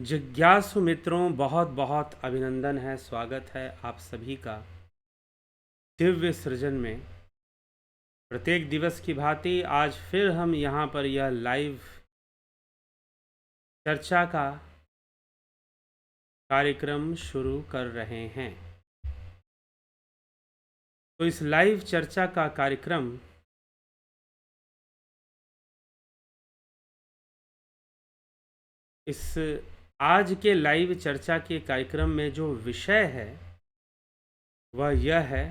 जिज्ञासु मित्रों, बहुत बहुत अभिनंदन है, स्वागत है आप सभी का दिव्य सृजन में। प्रत्येक दिवस की भांति आज फिर हम यहाँ पर यह लाइव चर्चा का कार्यक्रम शुरू कर रहे हैं। तो इस लाइव चर्चा का कार्यक्रम इस आज के लाइव चर्चा के कार्यक्रम में जो विषय है वह यह है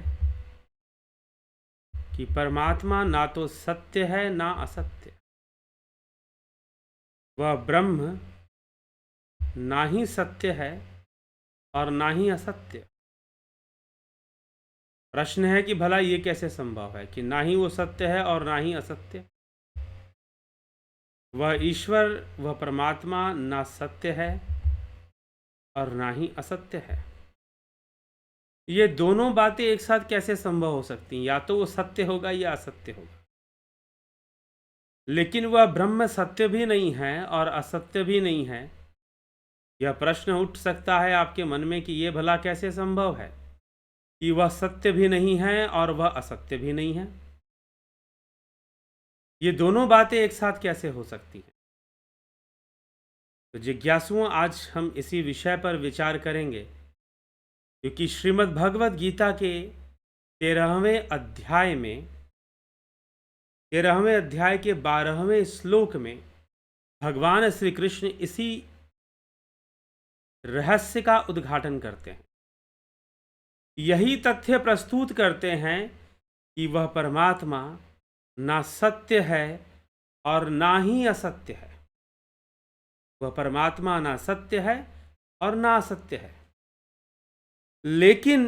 कि परमात्मा ना तो सत्य है ना असत्य, वह ब्रह्म ना ही सत्य है और ना ही असत्य। प्रश्न है कि भला ये कैसे संभव है कि ना ही वो सत्य है और ना ही असत्य। वह ईश्वर, वह परमात्मा ना सत्य है और ना ही असत्य है। ये दोनों बातें एक साथ कैसे संभव हो सकती हैं? या तो वो सत्य होगा या असत्य होगा, लेकिन वह ब्रह्म सत्य भी नहीं है और असत्य भी नहीं है। यह प्रश्न उठ सकता है आपके मन में कि ये भला कैसे संभव है कि वह सत्य भी नहीं है और वह असत्य भी नहीं है। ये दोनों बातें एक साथ कैसे हो सकती हैं? तो जिज्ञासुओं, आज हम इसी विषय पर विचार करेंगे, क्योंकि श्रीमद् भगवत गीता के 13वें अध्याय के 12वें श्लोक में भगवान श्री कृष्ण इसी रहस्य का उद्घाटन करते हैं। यही तथ्य प्रस्तुत करते हैं कि वह परमात्मा ना सत्य है और ना ही असत्य है। वह परमात्मा ना सत्य है और ना असत्य है। लेकिन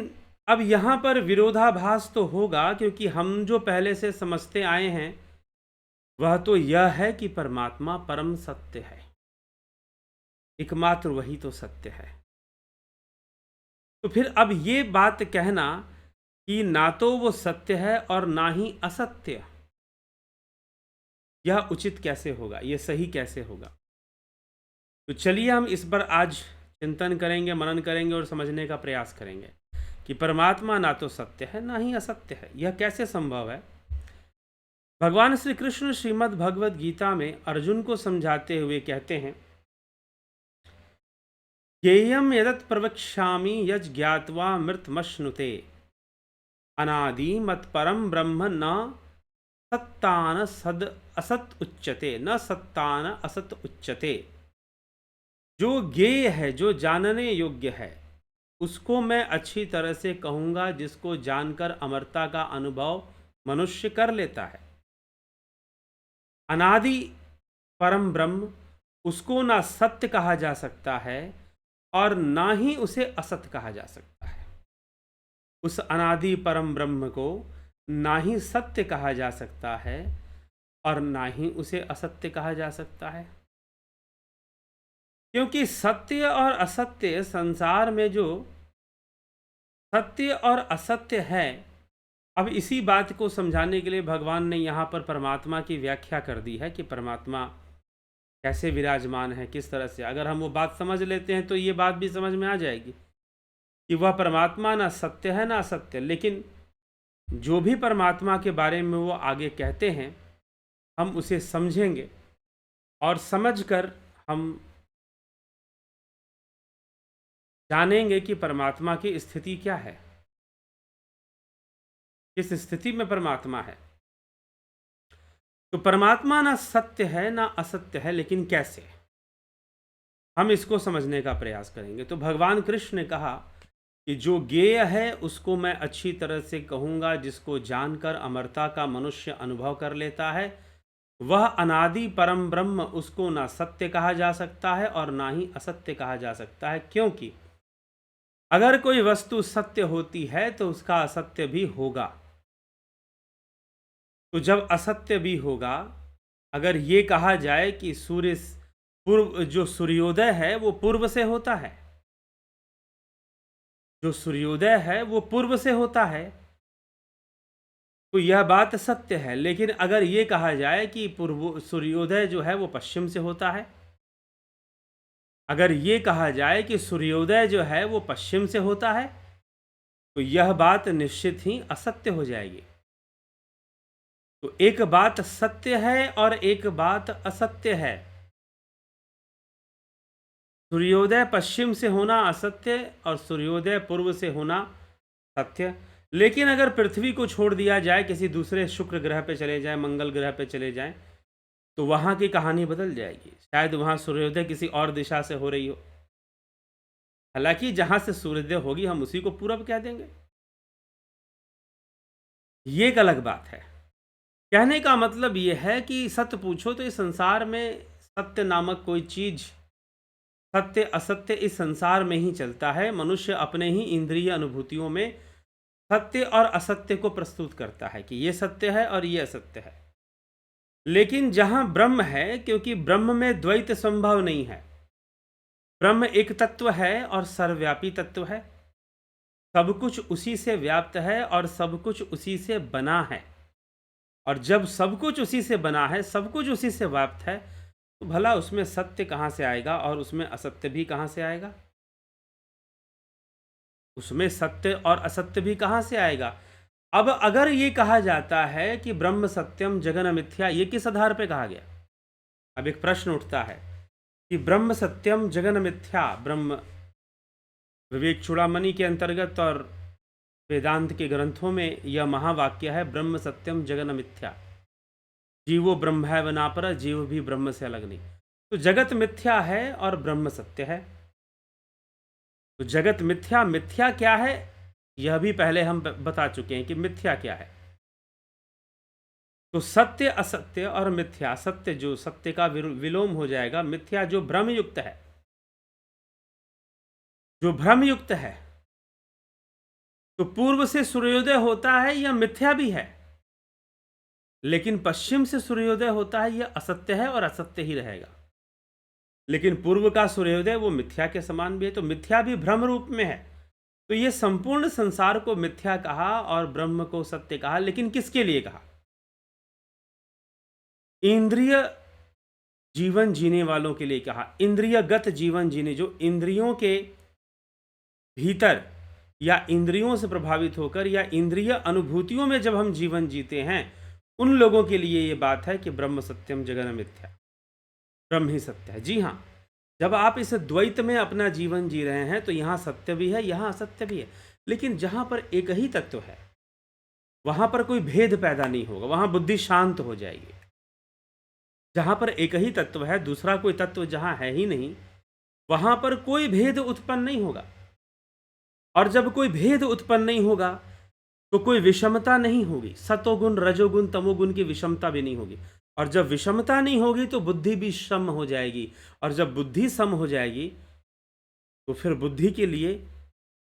अब यहाँ पर विरोधाभास तो होगा, क्योंकि हम जो पहले से समझते आए हैं वह तो यह है कि परमात्मा परम सत्य है, एकमात्र वही तो सत्य है। तो फिर अब ये बात कहना कि ना तो वो सत्य है और ना ही असत्य, यह उचित कैसे होगा, यह सही कैसे होगा? तो चलिए हम इस पर आज चिंतन करेंगे, मनन करेंगे और समझने का प्रयास करेंगे कि परमात्मा ना तो सत्य है ना ही असत्य है, यह कैसे संभव है। भगवान श्री कृष्ण श्रीमद् भगवत गीता में अर्जुन को समझाते हुए कहते हैं, ज्ञेयं यदत् प्रवक्ष्यामि यज् ज्ञात्वा मृतमश्नुते अनादि मत् परम ब्रह्म न सत्तान सद असत उच्यते, न सत्तान असत उच्यते। जो ज्ञेय है, जो जानने योग्य है, उसको मैं अच्छी तरह से कहूँगा जिसको जानकर अमरता का अनुभव मनुष्य कर लेता है। अनादि परम ब्रह्म, उसको ना सत्य कहा जा सकता है और ना ही उसे असत कहा जा सकता है। उस अनादि परम ब्रह्म को ना ही सत्य कहा जा सकता है और ना ही उसे असत्य कहा जा सकता है, क्योंकि सत्य और असत्य, संसार में जो सत्य और असत्य है, अब इसी बात को समझाने के लिए भगवान ने यहाँ पर परमात्मा की व्याख्या कर दी है कि परमात्मा कैसे विराजमान है, किस तरह से। अगर हम वो बात समझ लेते हैं तो ये बात भी समझ में आ जाएगी कि वह परमात्मा ना सत्य है ना असत्य। लेकिन जो भी परमात्मा के बारे में वो आगे कहते हैं, हम उसे समझेंगे और समझकर हम जानेंगे कि परमात्मा की स्थिति क्या है, किस स्थिति में परमात्मा है। तो परमात्मा ना सत्य है ना असत्य है, लेकिन कैसे, हम इसको समझने का प्रयास करेंगे। तो भगवान कृष्ण ने कहा कि जो ज्ञेय है उसको मैं अच्छी तरह से कहूँगा जिसको जानकर अमरता का मनुष्य अनुभव कर लेता है। वह अनादि परम ब्रह्म, उसको ना सत्य कहा जा सकता है और ना ही असत्य कहा जा सकता है, क्योंकि अगर कोई वस्तु सत्य होती है तो उसका असत्य भी होगा। तो जब असत्य भी होगा, अगर ये कहा जाए कि सूर्य पूर्व, जो सूर्योदय है वो पूर्व से होता है, जो सूर्योदय है वो पूर्व से होता है, तो यह बात सत्य है। लेकिन अगर ये कहा जाए कि पूर्व सूर्योदय जो है वो पश्चिम से होता है, अगर ये कहा जाए कि सूर्योदय जो है वो पश्चिम से होता है, तो यह बात निश्चित ही असत्य हो जाएगी। तो एक बात सत्य है और एक बात असत्य है। सूर्योदय पश्चिम से होना असत्य और सूर्योदय पूर्व से होना सत्य। लेकिन अगर पृथ्वी को छोड़ दिया जाए, किसी दूसरे शुक्र ग्रह पे चले जाए, मंगल ग्रह पे चले जाएं, तो वहां की कहानी बदल जाएगी। शायद वहां सूर्योदय किसी और दिशा से हो रही हो। हालांकि जहां से सूर्योदय होगी हम उसी को पूरब कह देंगे, ये एक अलग बात है। कहने का मतलब यह है कि सत्य पूछो तो इस संसार में सत्य नामक कोई चीज, सत्य असत्य इस संसार में ही चलता है। मनुष्य अपने ही इंद्रिय अनुभूतियों में सत्य और असत्य को प्रस्तुत करता है कि ये सत्य है और ये असत्य है। लेकिन जहां ब्रह्म है, क्योंकि ब्रह्म में द्वैत संभव नहीं है, ब्रह्म एक तत्व है और सर्वव्यापी तत्व है। सब कुछ उसी से व्याप्त है और सब कुछ उसी से बना है। और जब सब कुछ उसी से बना है, सब कुछ उसी से व्याप्त है, तो भला उसमें सत्य कहां से आएगा और उसमें असत्य भी कहां से आएगा? उसमें सत्य और असत्य भी कहां से आएगा? अब अगर ये कहा जाता है कि ब्रह्म सत्यम जगन मिथ्या, ये किस आधार पे कहा गया? अब एक प्रश्न उठता है कि ब्रह्म सत्यम जगन मिथ्या, ब्रह्म विवेक चूड़ामणि के अंतर्गत और वेदांत के ग्रंथों में यह महावाक्य है, ब्रह्म सत्यम जगन मिथ्या, जीवो ब्रह्म है वनापर, जीव भी ब्रह्म से अलग नहीं। तो जगत मिथ्या है और ब्रह्म सत्य है। तो जगत मिथ्या, मिथ्या क्या है यह भी पहले हम बता चुके हैं कि मिथ्या क्या है। तो सत्य असत्य और मिथ्या, सत्य जो सत्य का विलोम हो जाएगा, मिथ्या जो भ्रम युक्त है, जो भ्रम युक्त है। तो पूर्व से सूर्योदय होता है यह मिथ्या भी है, लेकिन पश्चिम से सूर्योदय होता है यह असत्य है और असत्य ही रहेगा। लेकिन पूर्व का सूर्योदय वो मिथ्या के समान भी है, तो मिथ्या भी भ्रम रूप में है। तो ये संपूर्ण संसार को मिथ्या कहा और ब्रह्म को सत्य कहा, लेकिन किसके लिए कहा? इंद्रिय जीवन जीने वालों के लिए कहा, इंद्रियगत जीवन जीने, जो इंद्रियों के भीतर या इंद्रियों से प्रभावित होकर या इंद्रिय अनुभूतियों में जब हम जीवन जीते हैं, उन लोगों के लिए ये बात है कि ब्रह्म सत्यम जगन मिथ्या, ब्रह्म ही सत्य है। जी हाँ, जब आप इस द्वैत में अपना जीवन जी रहे हैं तो यहाँ सत्य भी है, यहाँ असत्य भी है। लेकिन जहाँ पर एक ही तत्व है, वहाँ पर कोई भेद पैदा नहीं होगा, वहाँ बुद्धि शांत हो जाएगी। जहाँ पर एक ही तत्व है, दूसरा कोई तत्व जहाँ है ही नहीं, वहाँ पर कोई भेद उत्पन्न नहीं होगा। और जब कोई भेद उत्पन्न नहीं होगा तो कोई विषमता नहीं होगी, सतोगुण रजोगुण तमोगुण की विषमता भी नहीं होगी। और जब विषमता नहीं होगी तो बुद्धि भी सम हो जाएगी, और जब बुद्धि सम हो जाएगी तो फिर बुद्धि के लिए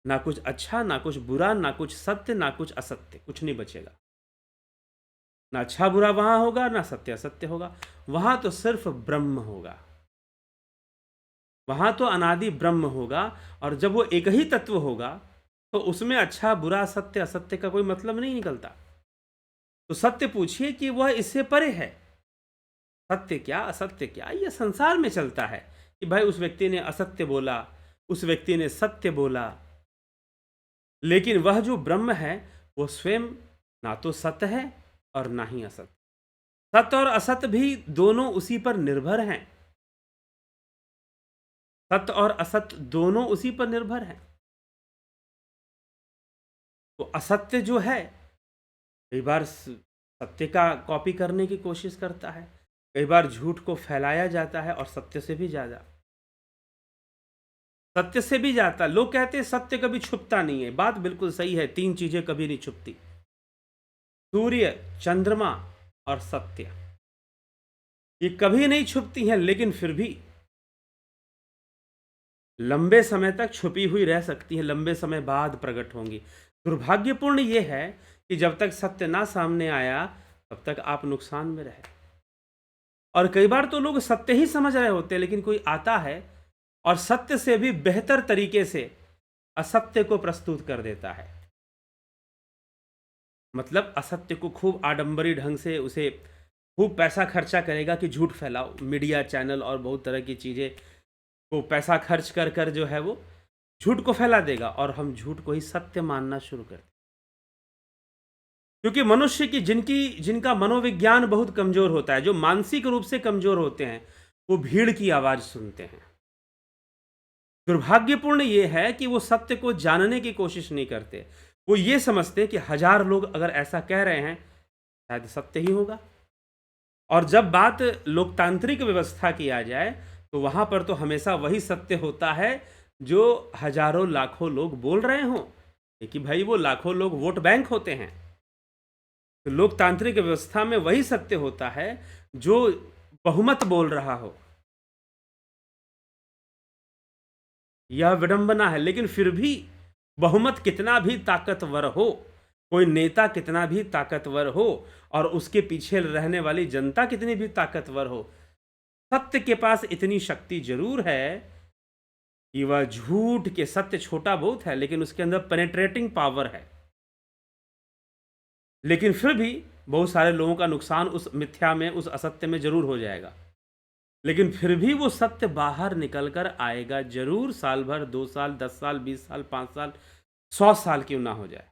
ना कुछ अच्छा, ना कुछ बुरा, ना कुछ सत्य, ना कुछ असत्य, कुछ नहीं बचेगा। ना अच्छा बुरा वहां होगा, ना सत्य असत्य होगा, वहां तो सिर्फ ब्रह्म होगा, वहां तो अनादि ब्रह्म होगा। और जब वो एक ही तत्व होगा तो उसमें अच्छा बुरा सत्य असत्य का कोई मतलब नहीं निकलता। तो सत्य पूछिए कि वह इससे परे है। सत्य क्या असत्य क्या, यह संसार में चलता है कि भाई उस व्यक्ति ने असत्य बोला, उस व्यक्ति ने सत्य बोला, लेकिन वह जो ब्रह्म है वो स्वयं ना तो सत्य है और ना ही असत्य। सत्य और असत्य भी दोनों उसी पर निर्भर हैं, सत्य और असत्य दोनों उसी पर निर्भर हैं। तो असत्य जो है कई बार सत्य का कॉपी करने की कोशिश करता है, कई बार झूठ को फैलाया जाता है और सत्य से भी ज्यादा, सत्य से भी जाता। लोग कहते हैं सत्य कभी छुपता नहीं है, बात बिल्कुल सही है। तीन चीजें कभी नहीं छुपती, सूर्य, चंद्रमा और सत्य, ये कभी नहीं छुपती हैं, लेकिन फिर भी लंबे समय तक छुपी हुई रह सकती हैं, लंबे समय बाद प्रकट होंगी। दुर्भाग्यपूर्ण यह है कि जब तक सत्य ना सामने आया तब तक आप नुकसान में रहे। और कई बार तो लोग सत्य ही समझ रहे होते हैं, लेकिन कोई आता है और सत्य से भी बेहतर तरीके से असत्य को प्रस्तुत कर देता है। मतलब असत्य को खूब आडंबरी ढंग से, उसे खूब पैसा खर्चा करेगा कि झूठ फैलाओ, मीडिया चैनल और बहुत तरह की चीजें वो पैसा खर्च कर कर जो है वो झूठ को फैला देगा और हम झूठ को ही सत्य मानना शुरू कर दें। क्योंकि मनुष्य की जिनका मनोविज्ञान बहुत कमजोर होता है, जो मानसिक रूप से कमजोर होते हैं, वो भीड़ की आवाज सुनते हैं। दुर्भाग्यपूर्ण ये है कि वो सत्य को जानने की कोशिश नहीं करते। वो ये समझते कि 1000 लोग अगर ऐसा कह रहे हैं, शायद सत्य ही होगा। और जब बात लोकतांत्रिक व्यवस्था की आ जाए, तो वहां पर तो हमेशा वही सत्य होता है जो हजारों लाखों लोग बोल रहे हों, कि भाई वो लाखों लोग वोट बैंक होते हैं। तो लोकतांत्रिक व्यवस्था में वही सत्य होता है जो बहुमत बोल रहा हो। यह विडंबना है, लेकिन फिर भी बहुमत कितना भी ताकतवर हो, कोई नेता कितना भी ताकतवर हो और उसके पीछे रहने वाली जनता कितनी भी ताकतवर हो, सत्य के पास इतनी शक्ति जरूर है कि वह झूठ के, सत्य छोटा बहुत है लेकिन उसके अंदर पेनेट्रेटिंग पावर है। लेकिन फिर भी बहुत सारे लोगों का नुकसान उस मिथ्या में, उस असत्य में जरूर हो जाएगा, लेकिन फिर भी वो सत्य बाहर निकल कर आएगा जरूर। साल भर, 2 साल, 10 साल, 20 साल, 5 साल, 100 साल क्यों ना हो जाए,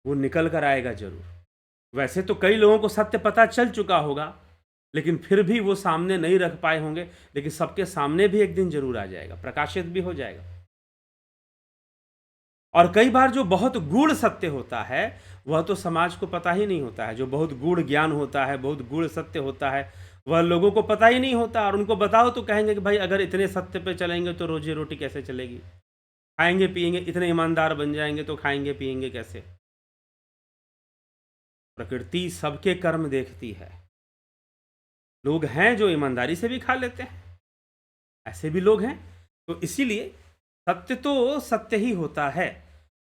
वो निकल कर आएगा जरूर। वैसे तो कई लोगों को सत्य पता चल चुका होगा, लेकिन फिर भी वो सामने नहीं रख पाए होंगे, लेकिन सबके सामने भी एक दिन जरूर आ जाएगा, प्रकाशित भी हो जाएगा। और कई बार जो बहुत गूढ़ सत्य होता है, वह तो समाज को पता ही नहीं होता है। जो बहुत गूढ़ ज्ञान होता है, बहुत गूढ़ सत्य होता है, वह लोगों को पता ही नहीं होता। और उनको बताओ तो कहेंगे कि भाई अगर इतने सत्य पे चलेंगे तो रोजी रोटी कैसे चलेगी, खाएंगे पिएंगे, इतने ईमानदार बन जाएंगे तो खाएंगे पिएंगे कैसे। प्रकृति सबके कर्म देखती है। लोग हैं जो ईमानदारी से भी खा लेते हैं, ऐसे भी लोग हैं। तो इसीलिए सत्य तो सत्य ही होता है।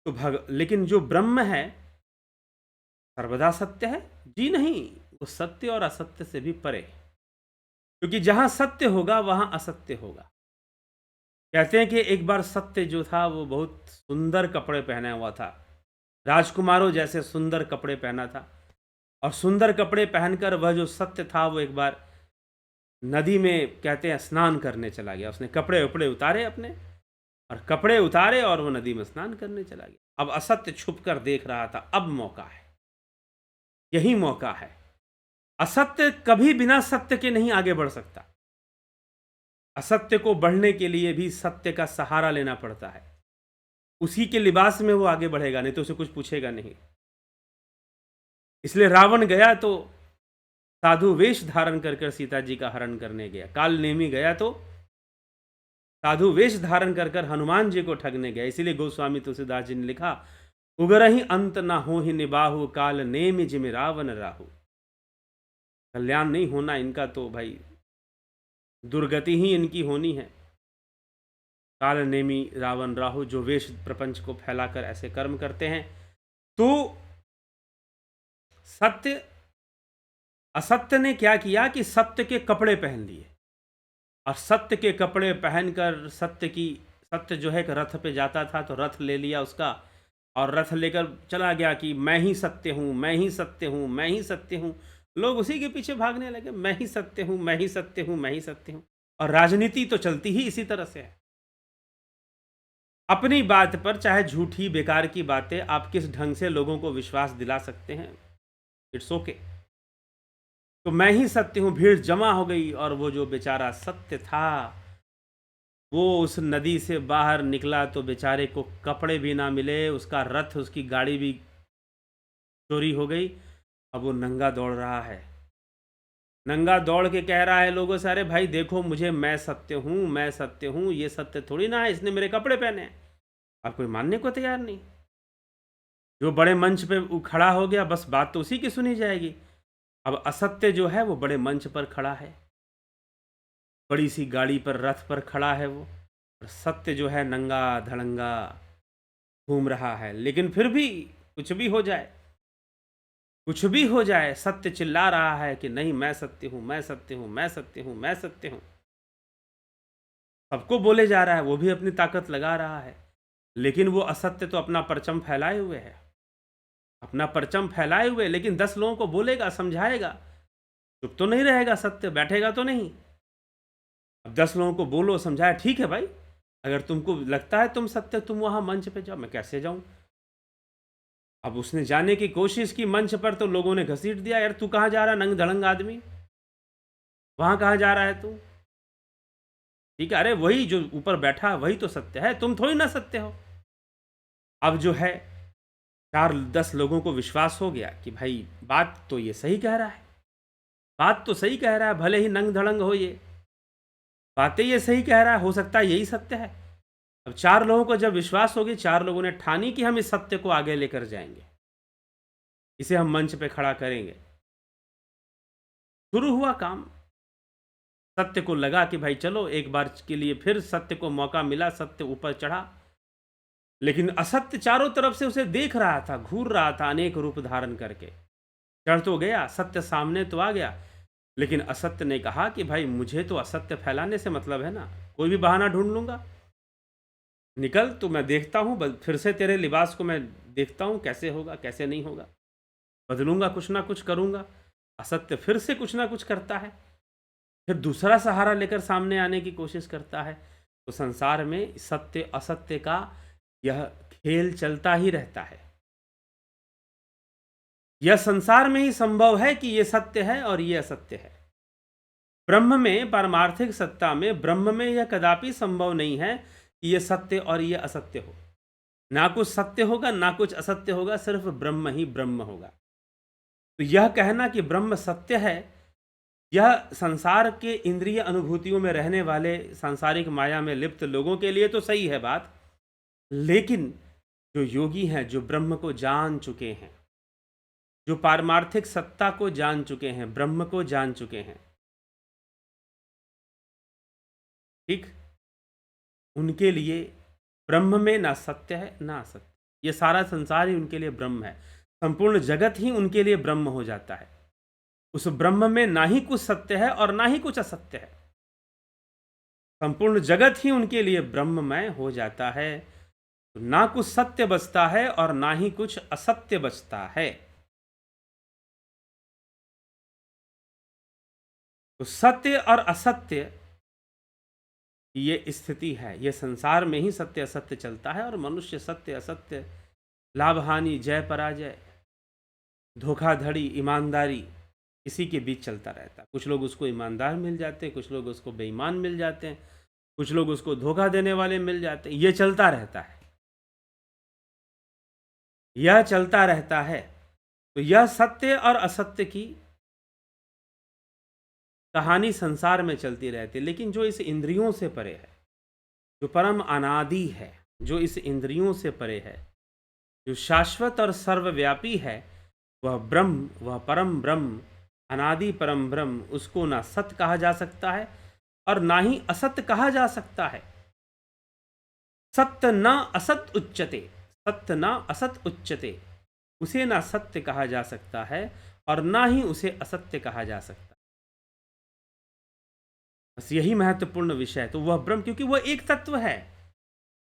तो लेकिन जो ब्रह्म है सर्वदा सत्य है जी नहीं, वो सत्य और असत्य से भी परे, क्योंकि जहां सत्य होगा वहां असत्य होगा। कहते हैं कि एक बार सत्य जो था वो बहुत सुंदर कपड़े पहना हुआ था, राजकुमारों जैसे सुंदर कपड़े पहना था, और सुंदर कपड़े पहनकर वह जो सत्य था वो एक बार नदी में, कहते हैं, स्नान करने चला गया। उसने कपड़े उपड़े उतारे अपने, और कपड़े उतारे और वो नदी में स्नान करने चला गया। अब असत्य छुप कर देख रहा था, अब मौका है, यही मौका है। असत्य कभी बिना सत्य के नहीं आगे बढ़ सकता। असत्य को बढ़ने के लिए भी सत्य का सहारा लेना पड़ता है। उसी के लिबास में वो आगे बढ़ेगा, नहीं तो उसे कुछ पूछेगा नहीं। इसलिए रावण गया तो साधु वेश धारण कर सीता जी का हरण करने गया। काल नेमी गया तो साधु वेश धारण कर हनुमान जी को ठगने गया। इसीलिए गोस्वामी तुलसीदास जी ने लिखा, उगरहि अंत न हो ही निबाहु, काल नेमि जिमि रावण राहु। कल्याण नहीं होना इनका तो भाई दुर्गति ही इनकी होनी है। काल नेमी रावण राहु, जो वेश प्रपंच को फैलाकर ऐसे कर्म करते हैं। तो सत्य, असत्य ने क्या किया कि सत्य के कपड़े पहन लिए, और सत्य के कपड़े पहनकर सत्य जो है कि रथ पे जाता था तो रथ ले लिया उसका, और रथ लेकर चला गया कि मैं ही सत्य हूं, मैं ही सत्य हूं, मैं ही सत्य हूं। लोग उसी के पीछे भागने लगे, मैं ही सत्य हूं, मैं ही सत्य हूं, मैं ही सत्य हूं। और राजनीति तो चलती ही इसी तरह से है। अपनी बात पर, चाहे झूठी बेकार की बातें, आप किस ढंग से लोगों को विश्वास दिला सकते हैं, इट्स ओके। तो मैं ही सत्य हूं, भीड़ जमा हो गई, और वो जो बेचारा सत्य था वो उस नदी से बाहर निकला तो बेचारे को कपड़े भी ना मिले, उसका रथ, उसकी गाड़ी भी चोरी हो गई। अब वो नंगा दौड़ रहा है, नंगा दौड़ के कह रहा है लोगों से, अरे भाई देखो मुझे, मैं सत्य हूं, मैं सत्य हूं, ये सत्य थोड़ी ना है, इसने मेरे कपड़े पहने हैं। अब कोई मानने को तैयार नहीं। जो बड़े मंच पे खड़ा हो गया, बस बात तो उसी की सुनी जाएगी। अब असत्य जो है वो बड़े मंच पर खड़ा है, बड़ी सी गाड़ी पर, रथ पर खड़ा है वो, और सत्य जो है नंगा धड़ंगा घूम रहा है। लेकिन फिर भी कुछ भी हो जाए, कुछ भी हो जाए, सत्य चिल्ला रहा है कि नहीं, मैं सत्य हूं, मैं सत्य हूं, मैं सत्य हूं, मैं सत्य हूं। सबको बोले जा रहा है, वो भी अपनी ताकत लगा रहा है, लेकिन वो असत्य तो अपना परचम फैलाए हुए है, अपना परचम फैलाए हुए। लेकिन 10 लोगों को बोलेगा, समझाएगा, चुप तो नहीं रहेगा, सत्य बैठेगा तो नहीं। अब 10 लोगों को बोलो, समझाया, ठीक है भाई, अगर तुमको लगता है तुम सत्य, तुम वहां मंच पे जाओ, मैं कैसे जाऊं? अब उसने जाने की कोशिश की मंच पर, तो लोगों ने घसीट दिया, यार तू कहाँ जा रहा है नंग धड़ंग आदमी, वहां कहाँ जा रहा है तू? ठीक है, अरे वही जो ऊपर बैठा वही तो सत्य है, तुम थोड़ी ना सत्य हो। अब जो है 4-10 लोगों को विश्वास हो गया कि भाई बात तो ये सही कह रहा है, बात तो सही कह रहा है, भले ही नंग धड़ंग हो, ये बातें ये सही कह रहा है, हो सकता है यही सत्य है। अब 4 लोगों को जब विश्वास होगी, 4 लोगों ने ठानी कि हम इस सत्य को आगे लेकर जाएंगे, इसे हम मंच पे खड़ा करेंगे। शुरू हुआ काम, सत्य को लगा कि भाई चलो एक बार के लिए फिर सत्य को मौका मिला, सत्य ऊपर चढ़ा। लेकिन असत्य चारों तरफ से उसे देख रहा था, घूर रहा था अनेक रूप धारण करके। चढ़ तो गया, सत्य सामने तो आ गया, लेकिन असत्य ने कहा कि भाई मुझे तो असत्य फैलाने से मतलब है ना, कोई भी बहाना ढूंढ लूंगा, निकल तो मैं देखता हूँ, फिर से तेरे लिबास को मैं देखता हूँ कैसे होगा कैसे नहीं होगा, बदलूंगा, कुछ ना कुछ करूंगा। असत्य फिर से कुछ ना कुछ करता है, फिर दूसरा सहारा लेकर सामने आने की कोशिश करता है। तो संसार में सत्य असत्य का यह खेल चलता ही रहता है। यह संसार में ही संभव है कि यह सत्य है और यह असत्य है। ब्रह्म में, पारमार्थिक सत्ता में, ब्रह्म में यह कदापि संभव नहीं है कि यह सत्य और यह असत्य हो। ना कुछ सत्य होगा ना कुछ असत्य होगा, सिर्फ ब्रह्म ही ब्रह्म होगा। तो यह कहना कि ब्रह्म सत्य है, यह संसार के इंद्रिय अनुभूतियों में रहने वाले सांसारिक माया में लिप्त लोगों के लिए तो सही है बात, लेकिन जो योगी हैं, जो ब्रह्म को जान चुके हैं, जो पारमार्थिक सत्ता को जान चुके हैं, ब्रह्म को जान चुके हैं, ठीक, उनके लिए ब्रह्म में ना सत्य है ना असत्य, ये सारा संसार ही उनके लिए ब्रह्म है। संपूर्ण जगत ही उनके लिए ब्रह्म हो जाता है। उस ब्रह्म में ना ही कुछ सत्य है और ना ही कुछ असत्य है, संपूर्ण जगत ही उनके लिए ब्रह्ममय हो जाता है। तो ना कुछ सत्य बचता है और ना ही कुछ असत्य बचता है। तो सत्य और असत्य ये स्थिति है, ये संसार में ही सत्य असत्य चलता है, और मनुष्य सत्य असत्य, लाभ हानि, जय पराजय, धोखाधड़ी, ईमानदारी, इसी के बीच चलता रहता है। कुछ लोग उसको ईमानदार मिल जाते हैं, कुछ लोग उसको बेईमान मिल जाते हैं, कुछ लोग उसको धोखा देने वाले मिल जाते हैं। ये चलता रहता है, यह चलता रहता है। तो यह सत्य और असत्य की कहानी संसार में चलती रहती है। लेकिन जो इस इंद्रियों से परे है, जो परम अनादि है, जो इस इंद्रियों से परे है, जो शाश्वत और सर्वव्यापी है, वह ब्रह्म, वह परम ब्रह्म, अनादि परम ब्रह्म, उसको ना सत्य कहा जा सकता है और ना ही असत्य कहा जा सकता है। सत्य न असत उच्यते, सत्य न असत उच्यते, उसे ना सत्य कहा जा सकता है और ना ही उसे असत्य कहा जा सकता। बस यही महत्वपूर्ण विषय है। तो वह ब्रह्म, क्योंकि वह एक तत्व है।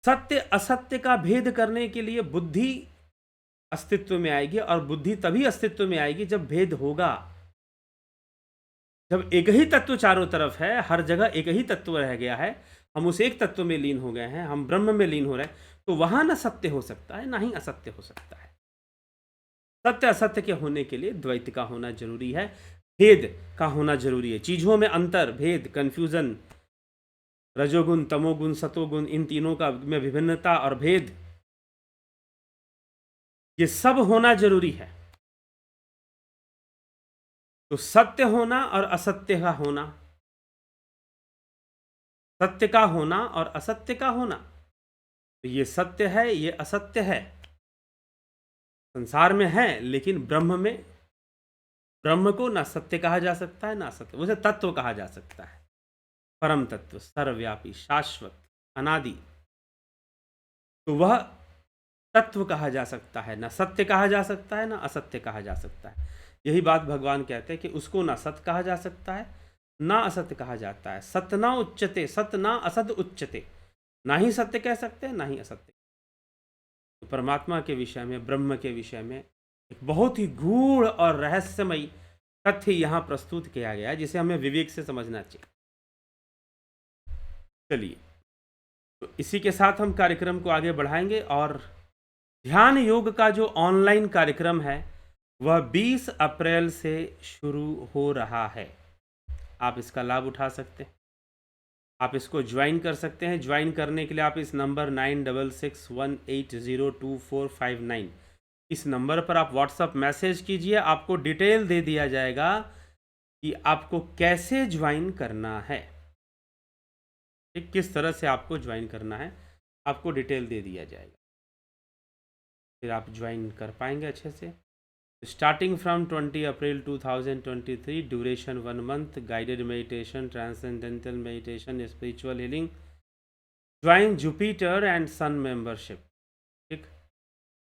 सत्य असत्य का भेद करने के लिए बुद्धि अस्तित्व में आएगी, और बुद्धि तभी अस्तित्व में आएगी जब भेद होगा। जब एक ही तत्व चारों तरफ है, हर जगह एक ही तत्व रह गया है, हम उस एक तत्व में लीन हो गए हैं, हम ब्रह्म में लीन हो रहे हैं, तो वहां ना सत्य हो सकता है ना ही असत्य हो सकता है। सत्य असत्य के होने के लिए द्वैत का होना जरूरी है, भेद का होना जरूरी है। चीजों में अंतर, भेद, कंफ्यूजन, रजोगुण, तमोगुण, सतोगुण, इन तीनों का में विभिन्नता और भेद, ये सब होना जरूरी है। तो सत्य होना और असत्य का होना, सत्य का होना और असत्य का होना, तो ये सत्य है, ये असत्य है, संसार में है। लेकिन ब्रह्म में, ब्रह्म को ना सत्य कहा जा सकता है ना असत्य, उसे तत्व कहा जा सकता है, परम तत्व, सर्वव्यापी, शाश्वत, अनादि। तो वह तत्व कहा जा सकता है, ना सत्य कहा जा सकता है ना असत्य कहा जा सकता है। यही बात भगवान कहते हैं कि उसको ना सत्य कहा जा सकता है ना असत्य कहा जाता है। सत्य ना उच्चते, सत्य ना असत उच्चते, ना ही सत्य कह सकते हैं ना ही असत्य। तो परमात्मा के विषय में, ब्रह्म के विषय में एक बहुत ही गूढ़ और रहस्यमयी तथ्य यहाँ प्रस्तुत किया गया है, जिसे हमें विवेक से समझना चाहिए। चलिए, तो इसी के साथ हम कार्यक्रम को आगे बढ़ाएंगे और ध्यान योग का जो ऑनलाइन कार्यक्रम है वह 20 अप्रैल से शुरू हो रहा है। आप इसका लाभ उठा सकते हैं, आप इसको ज्वाइन कर सकते हैं। ज्वाइन करने के लिए आप इस नंबर 9661802459 इस नंबर पर आप व्हाट्सअप मैसेज कीजिए। आपको डिटेल दे दिया जाएगा कि आपको कैसे ज्वाइन करना है, ठीक, किस तरह से आपको ज्वाइन करना है, आपको डिटेल दे दिया जाएगा, फिर आप ज्वाइन कर पाएंगे अच्छे से। Starting from 20 April 2023, duration 1 month, guided meditation, transcendental meditation, spiritual healing, join Jupiter and Sun membership, ठीक।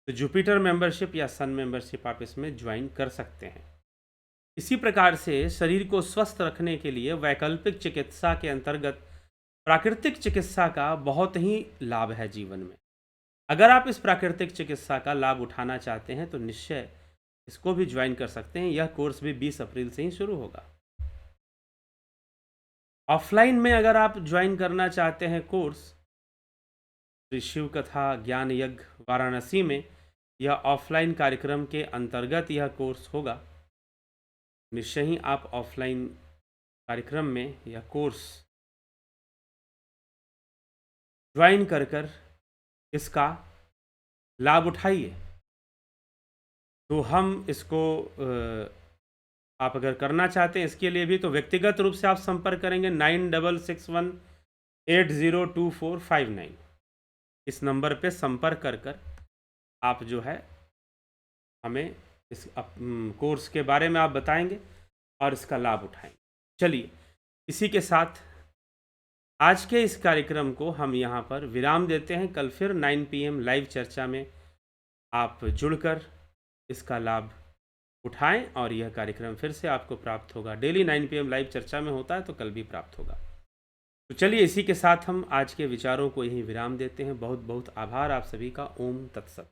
तो जुपिटर मेंबरशिप या सन मेंबरशिप आप इसमें ज्वाइन कर सकते हैं। इसी प्रकार से शरीर को स्वस्थ रखने के लिए वैकल्पिक चिकित्सा के अंतर्गत प्राकृतिक चिकित्सा का बहुत ही लाभ है जीवन में। अगर आप इस प्राकृतिक चिकित्सा का लाभ उठाना चाहते हैं तो निश्चय इसको भी ज्वाइन कर सकते हैं। यह कोर्स भी 20 अप्रैल से ही शुरू होगा। ऑफलाइन में अगर आप ज्वाइन करना चाहते हैं कोर्स, श्री शिव कथा ज्ञान यज्ञ वाराणसी में यह ऑफलाइन कार्यक्रम के अंतर्गत यह कोर्स होगा। निश्चय ही आप ऑफलाइन कार्यक्रम में यह कोर्स ज्वाइन कर इसका लाभ उठाइए। तो हम इसको आप अगर करना चाहते हैं इसके लिए भी तो व्यक्तिगत रूप से आप संपर्क करेंगे 9661802459 इस नंबर पे संपर्क कर आप जो है हमें इस कोर्स के बारे में आप बताएंगे और इसका लाभ उठाएंगे। चलिए, इसी के साथ आज के इस कार्यक्रम को हम यहाँ पर विराम देते हैं। कल फिर 9 PM लाइव चर्चा में आप जुड़कर इसका लाभ उठाएं और यह कार्यक्रम फिर से आपको प्राप्त होगा। डेली 9 PM लाइव चर्चा में होता है तो कल भी प्राप्त होगा। तो चलिए, इसी के साथ हम आज के विचारों को यहीं विराम देते हैं। बहुत बहुत आभार आप सभी का। ओम तत्सत।